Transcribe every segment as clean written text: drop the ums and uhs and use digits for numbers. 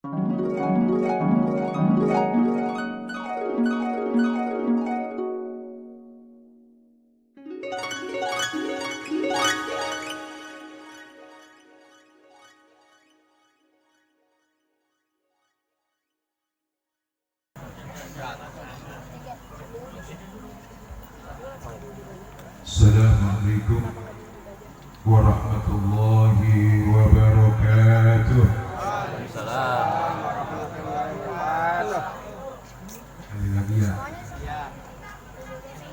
Assalamualaikum warahmatullahi wabarakatuh. Sekali lagi ya.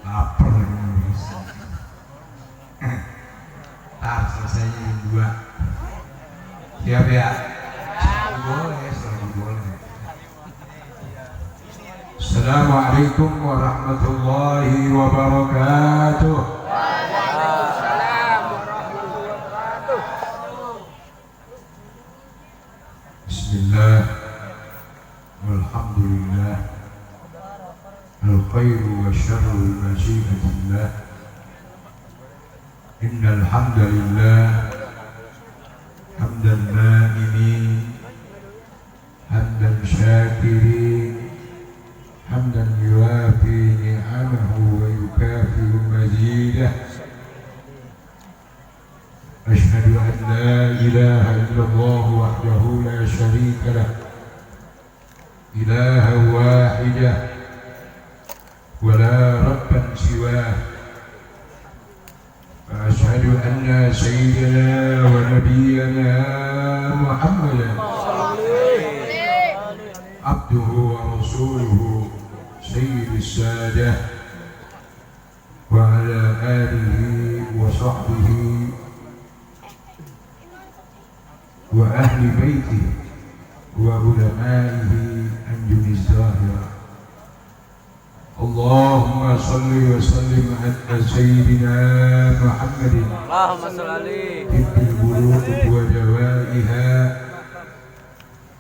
Lapar ini. Tar selesainya jam 2. Siap ya? Boleh, selalu boleh. Assalamualaikum warahmatullahi wabarakatuh. Bismillah, walhamdulillah, al-khairu wa syarru masyiatillah. Innal hamdalillah hamdan na'imin, hamdan syakirin, hamdan yuwafi ni'amahu wa yukafi'u mazidah. Asyhadu an la ilaha illallah wahdahu la syarika lah, ilaha wahidah wa la rabban siwah. Wa asyhadu anna sayyidana wa nabiyyana Muhammadan abduhu wa rasuluhu sayyidus sadah wa ala alihi wa sahbihi wa ahli baitihi wa ulamaihi anjumiz zahira. Allahumma salli wa sallim ala sayyidina Muhammadin Allahumma salli tibbil qulub wa dawaiha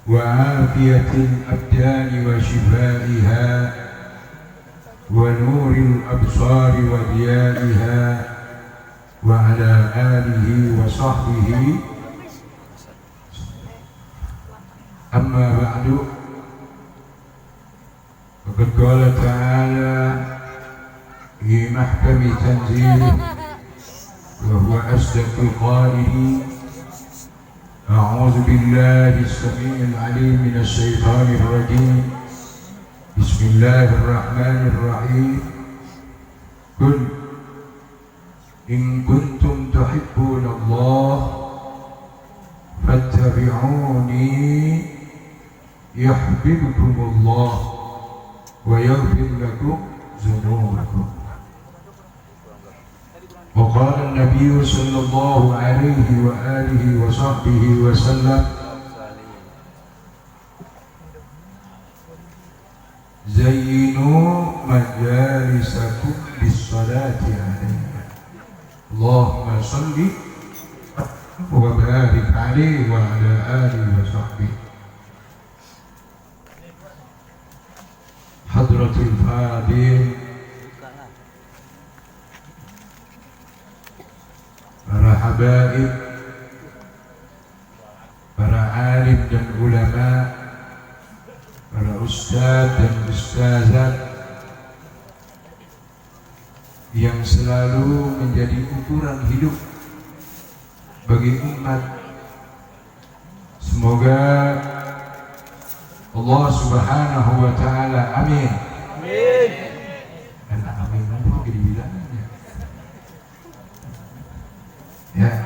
wa afiyatil abdani wa shifaiha wa nuril absari wa diyaiha wa ala alihi wa sahbihi. Amma ba'du, faqad qala ta'ala fi mahkami tanzilih wa huwa asdaqul qailin. A'udzu billahi as-sami'il 'alim minasy syaithanir rajim. Bismillahirrahmanirrahim. Qul in kuntum tuhibbunallaha fattabi'uni yuhibbukumullah wa yaghfir lakum dzunubakum. Wa qala an-nabiy sallallahu alaihi wa alihi wa sahbihi wa sallam, zayyinu majalisakum bis-salati alayya. Allahumma salli wa barik alaihi wa ala alihi wa sahbihi. Hadratul Fadil, para habaib, para alim dan ulama, para ustadz dan ustazat yang selalu menjadi ukuran hidup bagi umat. Semoga Allah Subhanahu wa ta'ala, amin. Amin. Dan amin itu jadi bilangnya. Ya.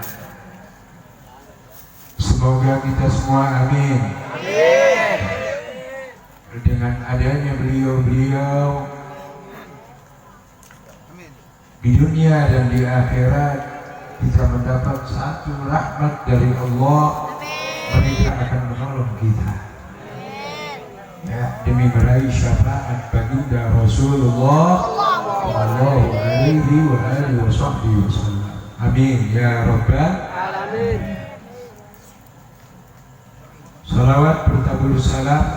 Semoga kita semua amin. Amin. Dengan adanya beliau-beliau di dunia dan di akhirat, kita mendapat satu rahmat dari Allah. Mereka akan menolong kita. Ya, demi meraih syafaat baginda Rasulullah sallallahu alaihi wa alihi wasallam. Amin ya rabbal alamin. Salawat bertabur salam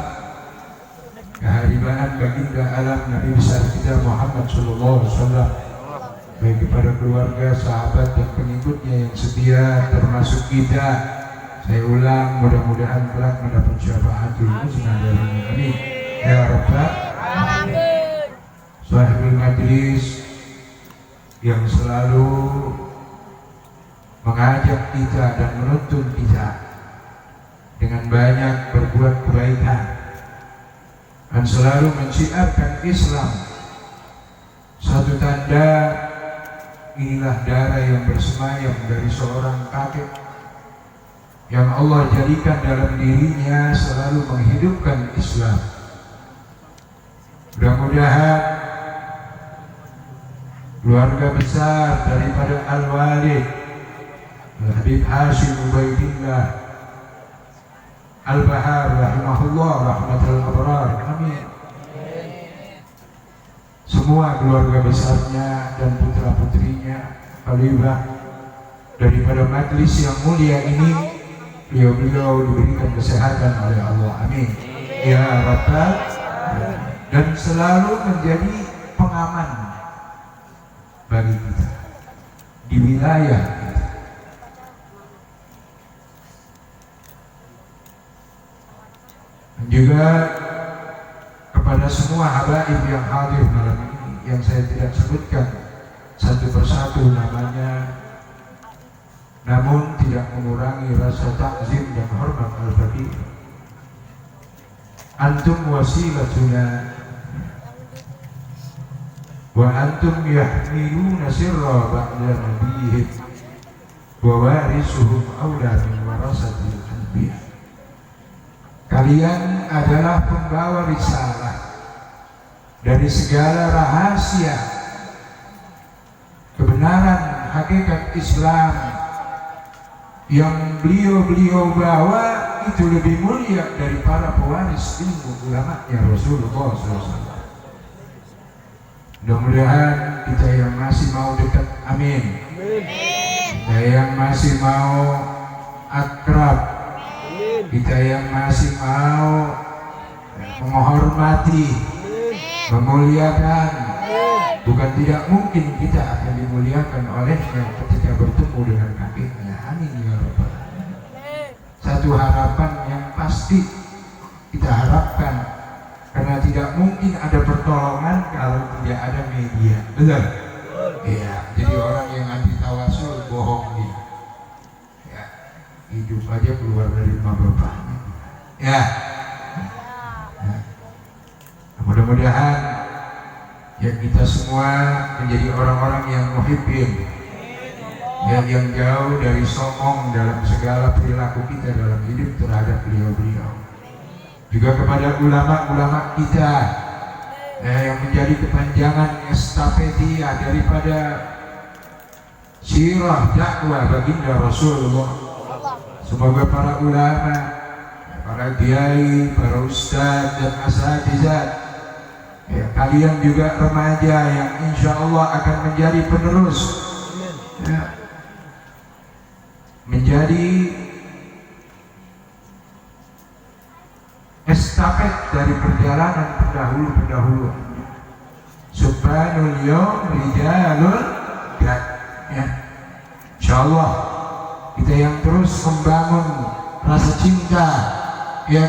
kehadiran baginda alam Nabi besar kita Muhammad sallallahu alaihi wasallam, baik kepada keluarga, sahabat dan pengikutnya yang setia, termasuk kita Saya ulang, mudah-mudahan kelak mendapat syafaatul husna darinya. Amin. Ya Rabbal Alamin. Sahibul majlis yang selalu mengajak kita dan menuntun kita dengan banyak berbuat kebaikan dan selalu mensiarkan Islam. Satu tanda inilah darah yang bersemayam dari seorang kakek yang Allah jadikan dalam dirinya selalu menghidupkan Islam. Mudah-mudahan keluarga besar daripada Al-Walid Habib Hashim Ubaidillah Al-Bahar rahimahullah rahmatul abrar, amin. Semua keluarga besarnya dan putra-putrinya, khalifah daripada majlis yang mulia ini, beliau-beliau diberikan kesehatan oleh Allah, amin. Ya Rabbal Alamin. Dan selalu menjadi pengaman bagi kita di wilayah kita. Dan juga kepada semua habaib yang hadir malam ini, yang saya tidak sebutkan satu persatu namanya, namun tidak mengurangi rasa takzim dan hormat al-faqih. Antum wasilatuna wa antum yahmiluna sirra ba'da nabiyihim wa warisuhum awla min warasatil anbiya. Kalian adalah pembawa risalah dari segala rahasia kebenaran hakikat Islam yang beliau-beliau bawa itu lebih mulia dari para pewaris ilmu ulamanya Rasulullah SAW. Mudah-mudahan kita yang masih mau dekat, amin. Kita yang masih mau akrab, kita yang masih mau menghormati, memuliakan, bukan tidak mungkin kita akan dimuliakan olehnya ketika bertemu dengan kakeknya, amin ya Rabbal Alamin. Satu harapan yang pasti kita harapkan, karena tidak mungkin ada pertolongan kalau tidak ada media, betul? Iya, jadi orang yang anti tawasul bohong dia. Ya, hidup aja keluar dari rumah bapaknya. Ya. Mudah-mudahan ya kita semua menjadi orang-orang yang muhibbin, yang jauh dari songong dalam segala perilaku kita dalam hidup terhadap beliau-beliau. Juga kepada ulama-ulama kita yang menjadi kepanjangan estafetia daripada sirah dakwah baginda Rasulullah. Semoga para ulama, para kiai, para ustadz dan asatizat, ya, kalian juga remaja yang insya Allah akan menjadi penerus, ya, menjadi estafet dari perjalanan pendahulu-pendahulu. Subhanul yawm rijalul gad, ya. Insya Allah kita yang terus membangun rasa cinta, ya,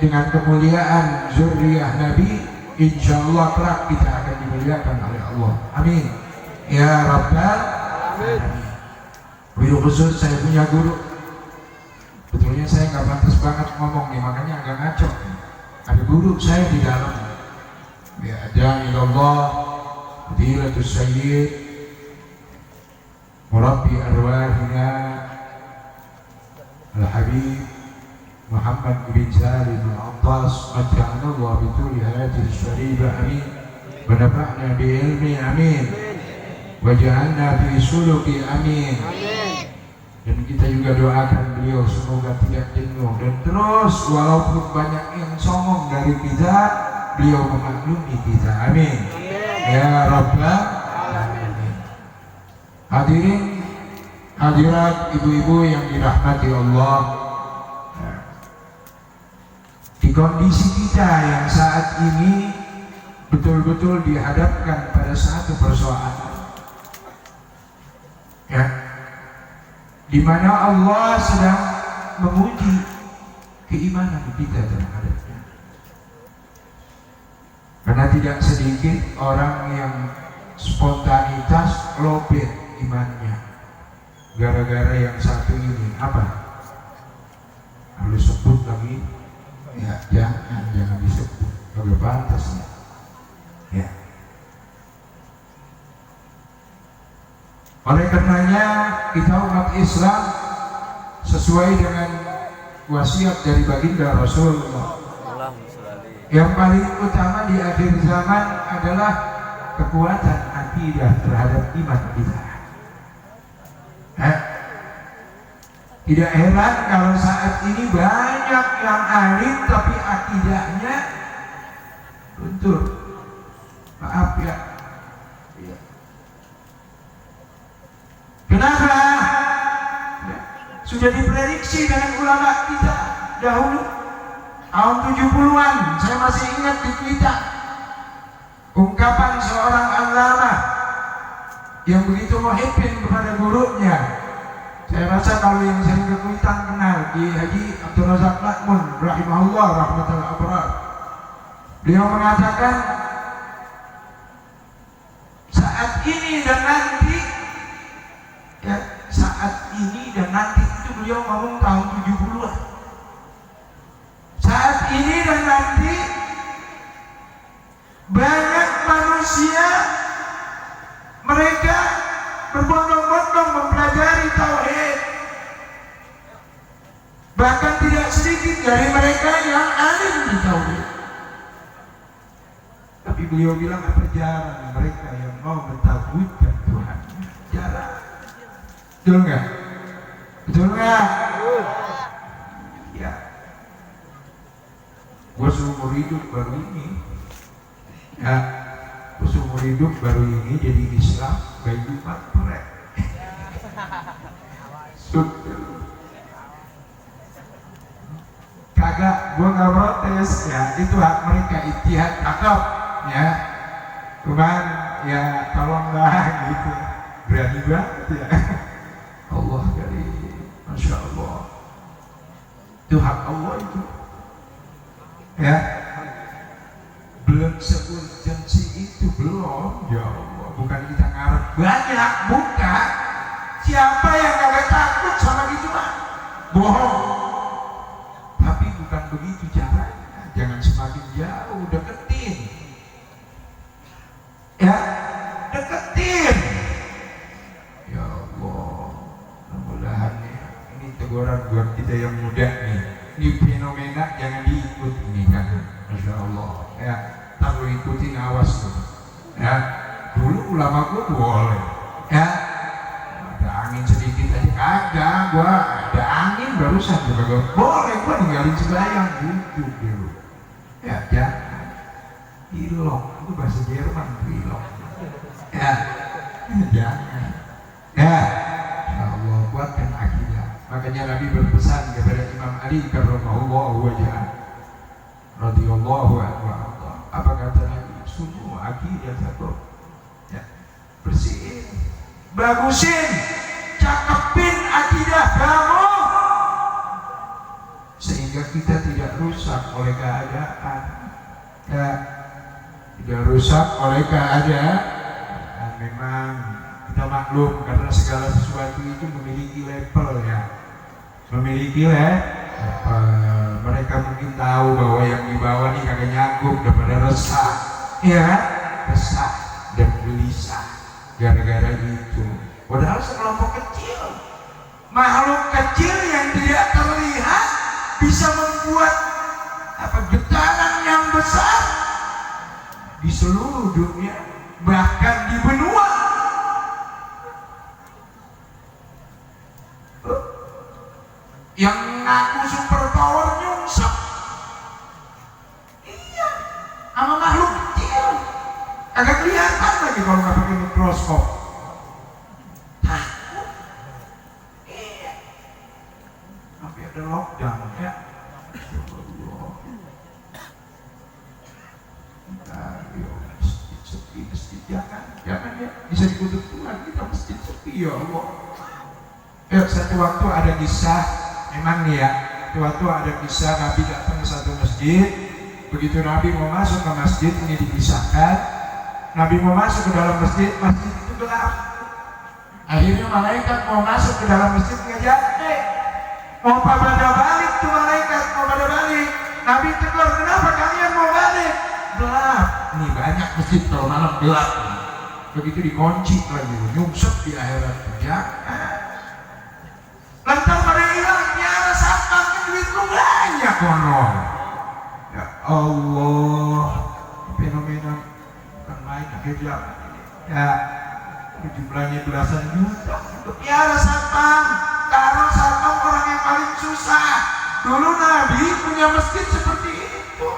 dengan kemuliaan zuriyah Nabi, insya Allah kelak kita akan dimuliakan oleh Allah, amin ya Rabbal Alamin. Wabil khusus saya punya guru, betulnya saya nggak pantas banget ngomong nih, makanya agak ngaco. Ada guru saya di dalam, ya, Jamilullah Fadilatul Sayyid Murabbi Arwahina Al-Habib Muhammad bin Salim Al-Attas, Maja'anallah bituli hayati syaribah, amin. Wa nafa'na bi ilmi, amin. Wa ja'alna fi suluki, amin. Dan kita juga doakan beliau semoga tidak jenuh dan terus walaupun banyak yang songong dari kita, beliau memaklumi kita, amin. Ya Rabbal Alamin. Hadirin hadirat ibu-ibu yang dirahmati Allah, di kondisi kita yang saat ini betul-betul dihadapkan pada satu persoalan, ya, di mana Allah sedang menguji keimanan kita terhadapnya. Karena tidak sedikit orang yang spontanitas lobet imannya gara-gara yang satu ini. Apa? Harus sebut lagi? Ya, jangan disebut. Agak pantas ya. Oleh karenanya kita umat Islam sesuai dengan wasiat dari baginda Rasulullah, yang paling utama di akhir zaman adalah kekuatan akidah terhadap iman kita. Tidak heran kalau saat ini banyak yang alim tapi akidahnya luntur. Maaf ya. Kenapa? Sudah diprediksi dengan ulama kita dahulu tahun 70-an. Saya masih ingat di Twitter ungkapan seorang alama yang begitu muhibbin kepada gurunya. Saya rasa kalau yang sering ke Kuitang kenal, di Haji Abdul Razak Makmun rahimahullah rahmatul abrar. Beliau mengatakan saat ini dan nanti, ya, saat ini dan nanti itu beliau ngomong tahun 70-an. Saat ini dan nanti banyak manusia mereka berbondong-bondong mempelajari tauhid. Bahkan tidak sedikit dari mereka yang alim di tauhid. Tapi beliau bilang apa jarang mereka yang mau mentauhidkan Tuhan. Jarang. Betul nggak? Betul nggak? Ya. Gua seumur hidup baru ini. Ya. Seumur hidup baru ini jadi Islam baik Jumat perek. Kagak, gua nggak protes ya, itu hak mereka, ijtihad cakep ya. Cuman ya tolonglah gitu, berani banget ya. Allah kali, masya Allah, itu hak Allah itu ya. Belum seurgensi itu belum, ya Allah. Bukan kita ngarep banyak, bukan. Siapa yang gak takut sama gituan? Bohong. Tapi bukan begitu caranya. Jangan semakin jauh, deketin. Ya, deketin. Ya Allah, mudah-mudahan ya, ini teguran buat kita yang muda nih. Ini fenomena jangan diikut ini kan. Masya Allah ya, tak lu ikutin, awas tuh ya. Dulu ulama gua boleh ya, ada angin sedikit aja kagak, gua ada angin barusan juga boleh gua ninggalin sembahyang gitu dulu ya. Jangan ilok, itu bahasa Jerman, ilok ya. Jangan ya. Ya Allah, kuatkan akidah. Makanya Nabi berpesan kepada Imam Ali karramallahu wajhah radhiyallahu anhu. Apa kata Nabi? Semua akidah cakep ya, bersihin, bagusin, cakepin akidah kamu sehingga kita tidak rusak oleh keadaan ya, tidak rusak oleh keadaan. Memang kita maklum karena segala sesuatu itu memiliki level ya, memiliki mereka mungkin tahu bahwa yang di bawah ini kagak nyanggup, daripada resah ya, resah dan gelisah gara-gara itu. Padahal sekelompok kecil, makhluk kecil yang tidak terlihat bisa membuat getaran yang besar di seluruh dunia, bahkan di benua. Yang ngaku super power nyungsep, iya, sama makhluk kecil, agak kelihatan lagi kalau nggak pakai mikroskop. Takut, iya, sampai ada lockdown ya. Masjid sepi, masjid jangan ya, bisa dikutuk Tuhan kita masjid sepi ya Allah. Satu waktu ada kisah Memang nih ya, waktu ada kisah Nabi datang ke satu masjid. Begitu Nabi mau masuk ke masjid, ini dipisahkan. Nabi mau masuk ke dalam masjid, masjid itu gelap. Akhirnya malaikat mau masuk ke dalam masjid ngejar, mau pada balik tuh malaikat, mau pada balik. Nabi tegur, kenapa kalian mau balik? Gelap. Nih banyak masjid kalau malam gelap. Begitu dikunci lagi, nyungsep di akhirat. Ya. Lantar pada hilang, tiara satpam kan duit lu banyak konon. Ya Allah, fenomena bukan main akhirnya. Ya, jumlahnya belasan juta. Tiara satpam, taruh satpam orang yang paling susah. Dulu Nabi punya masjid seperti itu.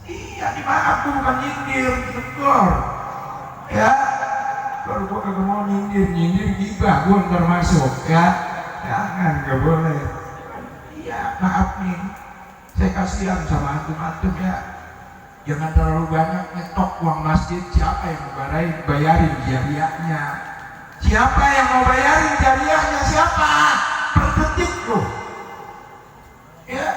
Iya, dimaaf bukan nyindir, tegur. Ya, kalau gua kagak mau nyindir gibah, gua ntar masuk ya. Jangan, gak boleh. Iya, maaf nih, saya kasihan sama antum ya. Jangan terlalu banyak nyetok uang masjid. Siapa yang mau bayarin jariahnya? Siapa yang mau bayarin jariahnya? Siapa? Per detik loh. Ya,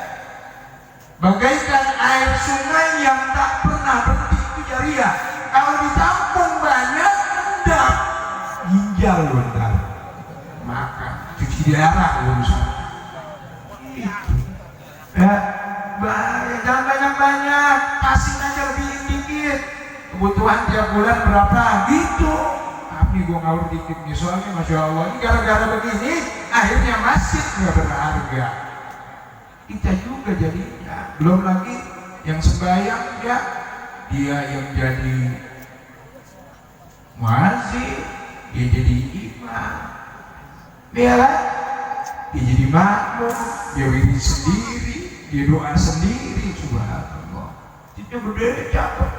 bagaikan air sungai yang tak pernah berhenti itu jariah. Kalau ditampung banyak, endap, ginjal loh ntar. Makan, cuci darah urusan. Ya, bahaya. Jangan banyak-banyak, kasih aja lebih dikit. Kebutuhan tiap bulan berapa? Gitu. Tapi gua ngawur dikit nih, soalnya Masya Allah ini gara-gara begini, akhirnya masjid nggak berharga. Kita juga jadinya. Belum lagi yang sembahyang ya, dia yang jadi muazzin, dia jadi imam, dia jadi makmum, dia wirid sendiri, dia doa sendiri. Subhanallah, itu berdiri cakep.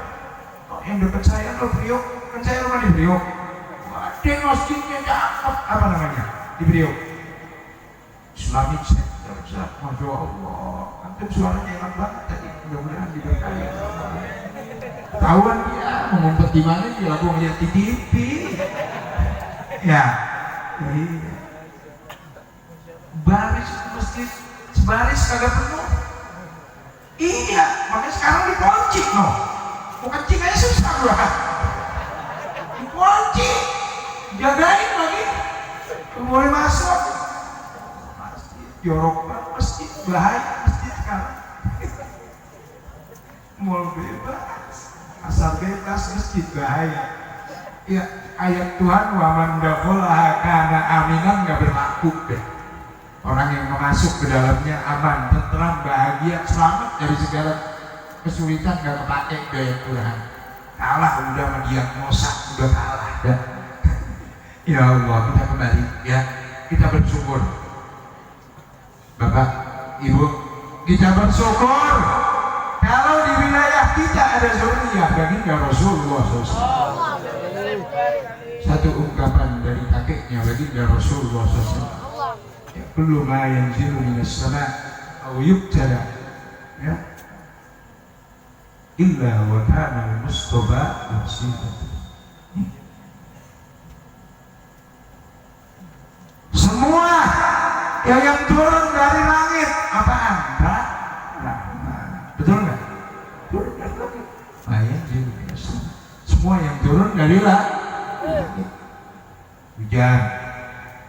Yang dekat saya lo Priok, kan saya rumah di Priok. Ada masjidnya cakep, apa namanya di Priok? Islamic Center. Masya Allah, antum suaranya enak banget tadi. Mudah-mudahan diberkahi. Tahuan dia mau ngumpet di mana juga, gua ngeliat di TV. Ya, iya. Baris masjid sebaris kagak penuh. Iya, makanya sekarang dikunci no. Mau kencing aja susah gua. Dikunci, jagain lagi. Boleh masuk. Masjid jorok banget, masjid bahaya masjid sekarang. Mau bebas, asal bebas masjid bahaya. Ya, ayat Tuhan wa man dakhalaha kana aminan nggak berlaku deh. Orang yang masuk ke dalamnya aman, tenteram, bahagia, selamat dari segala kesulitan, nggak kepake gaya Tuhan. Kalah udah sama diagnosa, udah kalah dah. Ya Allah, kita kembali ya, kita bersyukur. Bapak, Ibu, kita bersyukur kalau di wilayah kita ada zuriyah baginda Rasulullah SAW. Satu ungkapan dari kakeknya baginda Rasulullah SAW. Ya, kullu ma yanzilu minas sama' aw yubtala ya illa wa kana al-mustafa musibat. Semua yang turun dari langit apaan? Rahmat. Betul nggak? Turun dari langit. Semua yang turun dari langit. Hujan,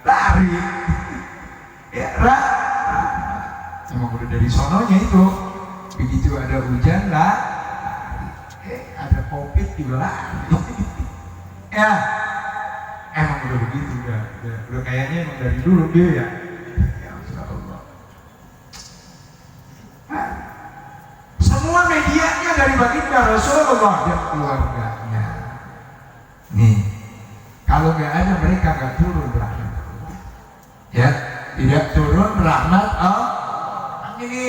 lari. Ya, emang udah dari sononya itu. Begitu ada hujan lah, ada COVID juga lari. Ya, emang udah begitu, udah kayaknya emang dari dulu dia ya. Ya Allah. Semua medianya dari baginda Rasulullah dan keluarganya. Nih, kalau nggak ada mereka nggak turun rahmat Allah. Ya, tidak turun rahmat Allah. Ini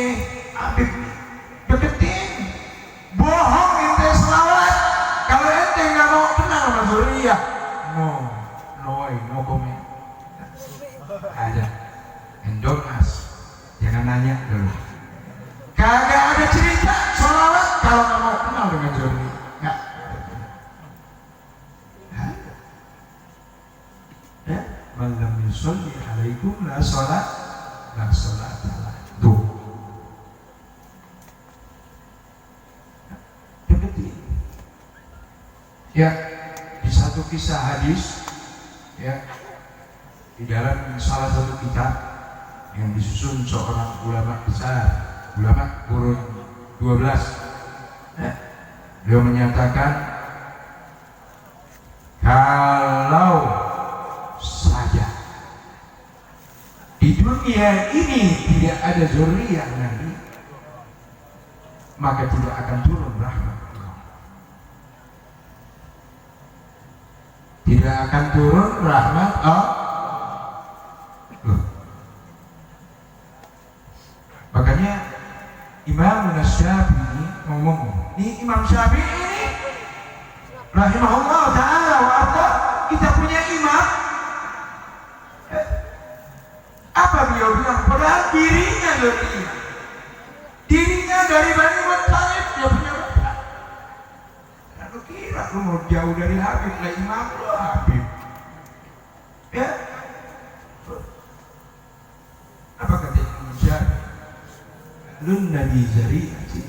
Habib deketin, bohong ente selawat. Kalau ente nggak mau kenal sama zuriyah, no comment. Ada endormas, jangan nanya dulu. Kagak ada cerita selawat kalau nggak mau kenal dengan zuriyah. Nggak. Ya, malam yusolli alaikum la sholat la salata lah. Tuh. Deketin. Ya, di satu kisah hadis, ya, di dalam salah satu kitab yang disusun seorang ulama besar, ulama kurun 12, ya, beliau menyatakan kalau saja di dunia ini tidak ada zuriyah Nabi, maka tidak akan turun rahmat Allah. Tidak akan turun rahmat Allah. Makanya Imam Syafi'i ngomong, ini Imam Syafi'i ini rahimahullah ta'ala wa arda, kita punya imam. Apa beliau bilang? Padahal dirinya dari Bani Muttalib, dia punya bapak. Lalu kira lu mau jauh dari Habib, lah imam lu Habib. Ya, apa kata Imam Syafi'i? Lu Nabi Zari'ati,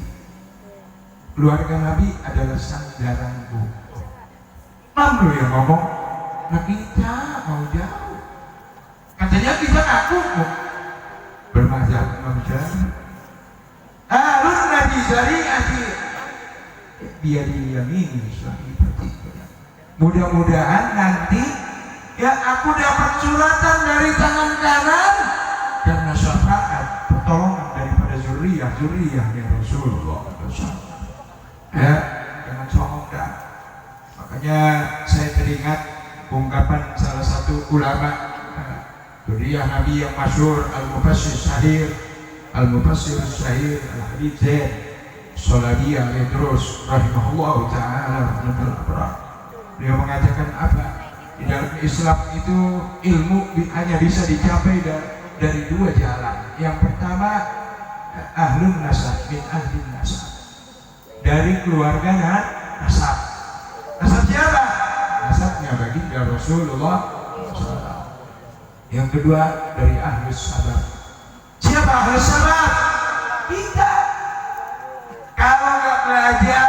keluarga Nabi adalah sandaranku. Imam lu yang ngomong, nah kita mau jauh. Katanya kita ngaku bermazhab Imam Syafi'i. Lu Nabi Zari'ati, dia diyamini sahibati. Mudah-mudahan nanti ya aku dapat suratan dari tangan kanan karena syafaat pertolongan daripada zuriyahnya Rasulullah SAW. Ya, jangan sombong dah. Makanya saya teringat ungkapan salah satu ulama zuriyah Nabi yang masyhur, Al-Mufassir Syahir Al-Habib Zain Sholabiyah Idrus rahimahullah ta'ala. Beliau mengatakan apa? Di dalam Islam itu ilmu hanya bisa dicapai dari dua jalan. Yang pertama, ahlun nasab, min ahlin nasab, dari keluarga nasab. Nasab siapa? Nasabnya baginda Rasulullah SAW. Yang kedua, dari ahlus sabar. Siapa ahlus sabar? Kita. Kalau nggak belajar,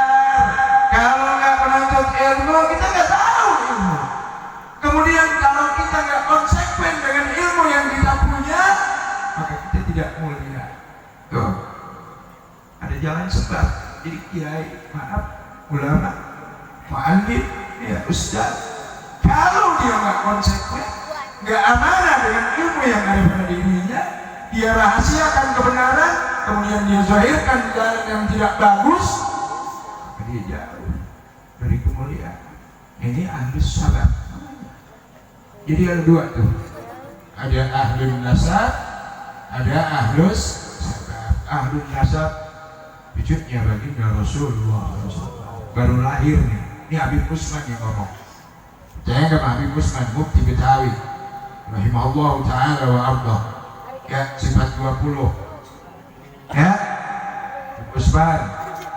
kalau nggak menuntut ilmu, kita nggak tahu ilmu. Kemudian kalau kita nggak konsekuen dengan ilmu yang kita punya, maka kita tidak mulia. Tuh, ada jalan sebab. Jadi kiai, maaf, ulama, mu'allim, ya ustaz, kalau dia nggak konsekuen, nggak amanah dengan ilmu yang ada pada dirinya, dia rahasiakan kebenaran, kemudian dia zahirkan jalan yang tidak bagus, maka dia jauh dari kemuliaan. Ini ahlus sabar. Jadi ada dua tuh, ada ahlun nasab, ada ahlus sabar. Ahlun nasab wujudnya baginda Rasulullah SAW, baru lahir nih. Ini Habib Usman yang ngomong. Saya nggak Habib Usman, Mufti Betawi rahimahullah ta'ala wa arda, ya, sifat 20, ya, Habib Usman,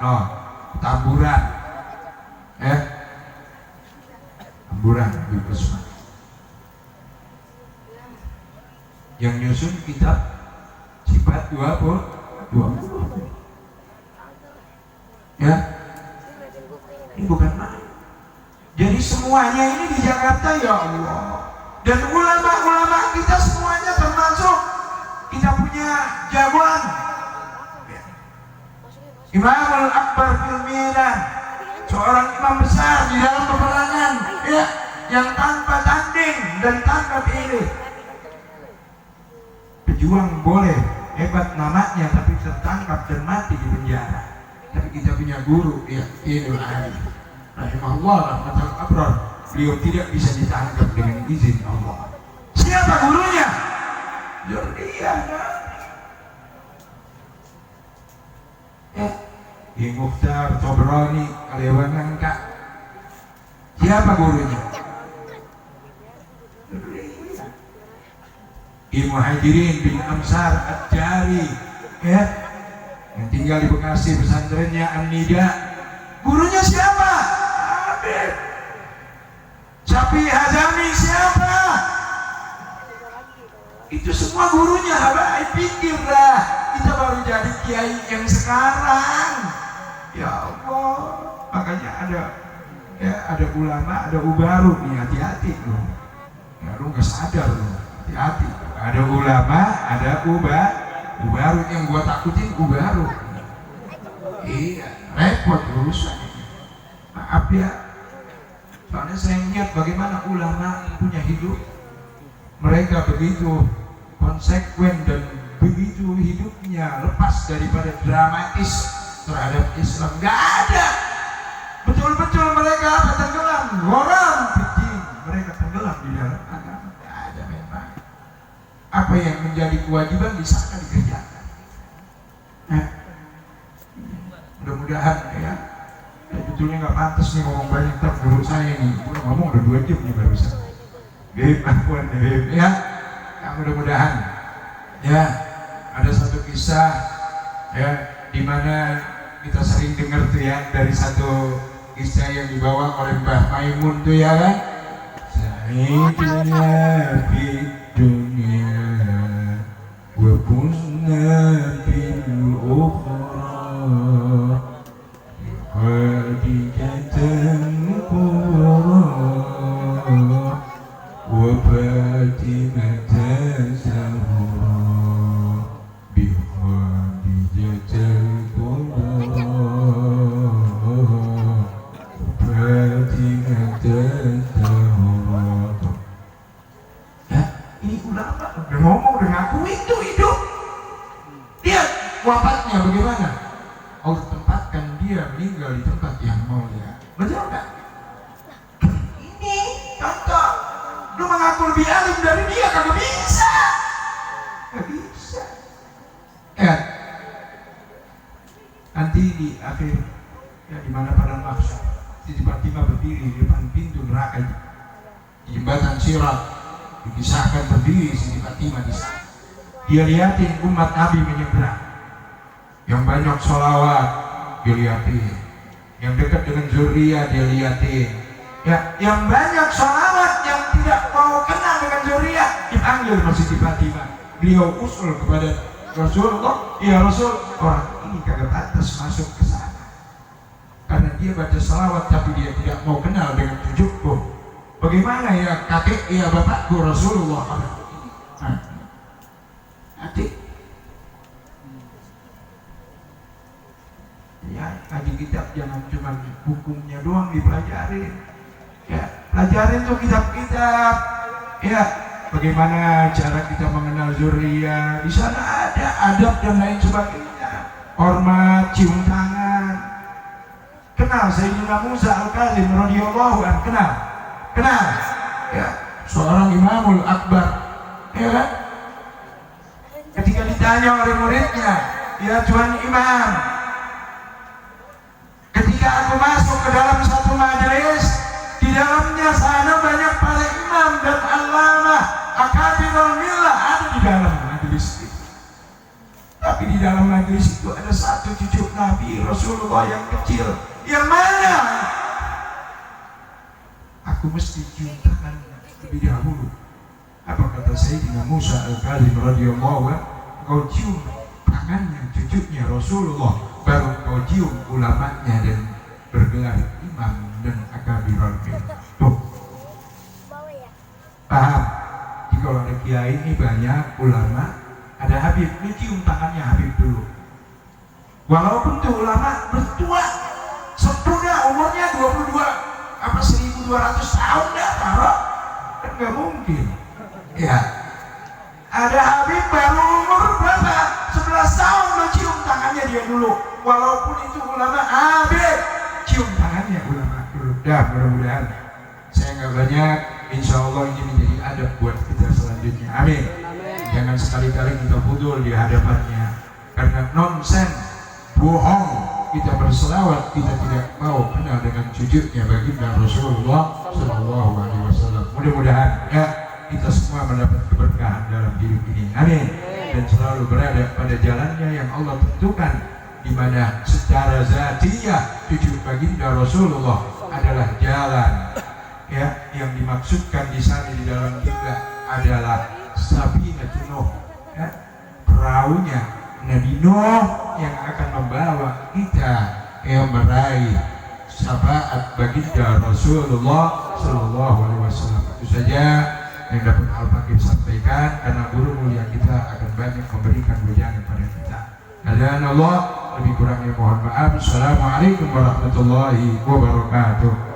no, Tamburan, ya, Tamburan Habib Usman yang nyusun kitab sifat 20, ya, ini bukan main. Jadi semuanya ini di Jakarta, ya Allah. Dan ulama-ulama kita semuanya termasuk kita punya jagoan. Imamul Akbar fil Milan, seorang imam besar di dalam peperangan, ya, yang tanpa tanding dan tanpa pilih. Pejuang boleh hebat namanya, tapi tertangkap dan mati di penjara. Tapi kita punya guru, ya, Idul Ali rahimahullah rahmatul abrar, beliau tidak bisa ditangkap dengan izin Allah. Siapa gurunya? Zuriyah. Di Mukhtar Tobroni Kalewangan Kak. Siapa gurunya? Muhajirin bin Amsar Ad-Jari, ya, yang tinggal di Bekasi, pesantrennya An-Nida. Gurunya siapa? Habib. Syafi'i Hazami siapa? Itu semua gurunya habaib. Pikirlah, kita baru jadi kiai yang sekarang. Ya Allah, makanya ada ulama, ada ubaru nih, hati-hati loh. Ya lu nggak sadar loh, hati-hati. Ada ulama, ada ubaru. Yang gua takutin ubaru. Iya, repot urusan ini. Maaf ya, soalnya saya lihat bagaimana ulama punya hidup. Mereka begitu konsekuen dan begitu hidupnya lepas daripada dramatis terhadap Islam. Gak ada. Betul-betul mereka tenggelam. Orang kecil, mereka tenggelam di dalam agama. Gak ada memang. Apa yang menjadi kewajiban di sana dikerjakan. Nah, mudah-mudahan ya. Betulnya nggak pantas nih ngomong banyak tak menurut saya nih. Udah ngomong udah 2 jam nih barusan. Ya, mudah-mudahan ya ada satu kisah ya di mana kita sering dengar tuh ya, dari satu kisah yang dibawa oleh Mbah Maimun tuh ya kan, Sayyidina fi dunia wa kunna fil ukhra Khadijatan kubra وفاتمة زهرا بخديجة الكبرى وفاتمة زهرا. Ya, ini ulama udah ngomong, udah ngaku itu hidup. Lihat wafatnya bagaimana. Allah tempatkan dia meninggal di tempat yang mulia. Betul nggak? Ini contoh. Lu mengaku lebih alim dari dia, kagak bisa. Gak bisa. Ya. Nanti di akhir ya di mana pada maksud Siti Fatimah berdiri di depan pintu neraka di jembatan Sirat, dikisahkan berdiri Siti Fatimah di sana. Dia lihatin umat Nabi menyeberang. Yang banyak sholawat dia lihatin. Yang dekat dengan zuriyah dia lihatin. Ya, yang banyak sholawat yang tidak mau kenal dengan zuriyah dipanggil Siti Fatimah. Beliau usul kepada Rasulullah, ya Rasul, orang ini kagak pantas masuk ke sana karena dia baca sholawat tapi dia tidak mau kenal dengan cucuku. Bagaimana ya kakek, ya bapakku Rasulullah orang ini. Adik ya, ngaji kitab jangan cuma hukumnya doang dipelajarin. Ya, pelajarin tuh kitab-kitab. Ya, bagaimana cara kita mengenal zuriyah. Di sana ada adab dan lain sebagainya. Hormat, cium tangan. Kenal Sayyidina Musa Al-Kazim radhiyallahu anhu, kenal. Ya, seorang imamul akbar. Ya kan? Ketika ditanya oleh muridnya, ya Tuhan Imam, ketika aku masuk ke dalam satu majelis, di dalamnya sana banyak para imam dan allamah, akabirul millah ada di dalam majelis itu. Tapi di dalam majelis itu ada satu cucu Nabi Rasulullah yang kecil. Yang mana? Aku mesti cium tangannya lebih dahulu. Apa kata Sayyidina Musa Al-Kazim radhiyallahu anhu? Kau cium tangannya cucunya Rasulullah, baru kau cium ulamanya dan bergelar imam dan akabirul millah. Tuh, paham? Jika ada kiai ini banyak ulama, ada Habib, ini cium tangannya Habib dulu. Walaupun tuh ulama bertua, sempurna umurnya 1200 tahun dah, taruh kan nggak mungkin. Ya, ada Habib baru umur berapa? 11 tahun lo cium tangannya dia dulu. Walaupun itu ulama Habib, cium tangannya ulama dulu. Dah, mudah-mudahan saya nggak banyak, insya Allah ini menjadi adab buat kita selanjutnya. Amin. Jangan sekali-kali kita budul di hadapannya karena nonsen, bohong. Kita berselawat, kita tidak mau kenal dengan cucunya baginda Rasulullah Sallallahu Alaihi Wasallam. Mudah-mudahan ya kita semua mendapat keberkahan dalam hidup ini. Amin. Dan selalu berada pada jalannya yang Allah tentukan, di mana secara zatiyah cucu baginda Rasulullah adalah jalan ya yang dimaksudkan di sana di dalam juga adalah Sabinatun Nuh, ya, perahunya Nabi Nuh yang akan membawa kita yang meraih syafaat baginda Rasulullah Sallallahu Alaihi Wasallam. Itu saja yang dapat Al-Fakir sampaikan, karena guru mulia kita akan banyak memberikan wejangan pada kita. Hadirin Allah, lebih kurangnya mohon maaf. Assalamualaikum warahmatullahi wabarakatuh.